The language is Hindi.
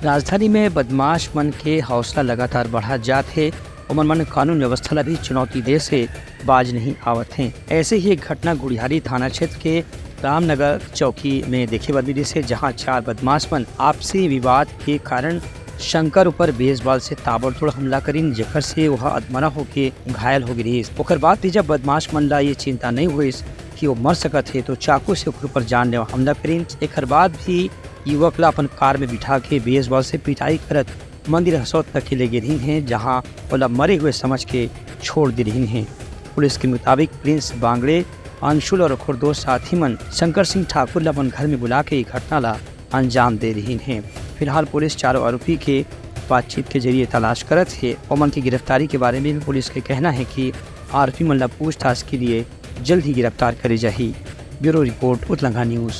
राजधानी में बदमाश मन के हौसला लगातार बढ़ा जात है और मन कानून व्यवस्था ला भी चुनौती दे से बाज नहीं आवत हैं। ऐसे ही एक घटना गुड़ियारी थाना क्षेत्र के रामनगर चौकी में देखे बदली मिली से, जहां 4 बदमाश मन आपसी विवाद के कारण शंकर ऊपर बेसबॉल से ताबड़तोड़ हमला करीन, जेकर से वह अधमरा होके घायल हो गई। ओकर बाद भी जब बदमाश मन ला ये चिंता नहीं हुई कि वो मर सकत है तो चाकू से ओकर ऊपर जानलेवा हमला करीन। एकर बाद भी युवक ला अपन कार में बिठा के बेसबॉल से पिटाई करत मंदिर हसौत तक ले गए रही हैं, जहां ओला मरे हुए समझ के छोड़ दे रही हैं। पुलिस के मुताबिक प्रिंस बांगड़े, अंशुल और ओकर दो साथी मन शंकर सिंह ठाकुर ला अपन घर में बुला के घटना ला अंजाम दे रही हैं। फिलहाल पुलिस चारों आरोपी के बातचीत के जरिए तलाश करत है और मन की गिरफ्तारी के बारे में भी पुलिस के कहना है कि आरोपी मन ला पूछताछ के लिए जल्द ही गिरफ्तार करे जाही। ब्यूरो रिपोर्ट, उतलंघा न्यूज़।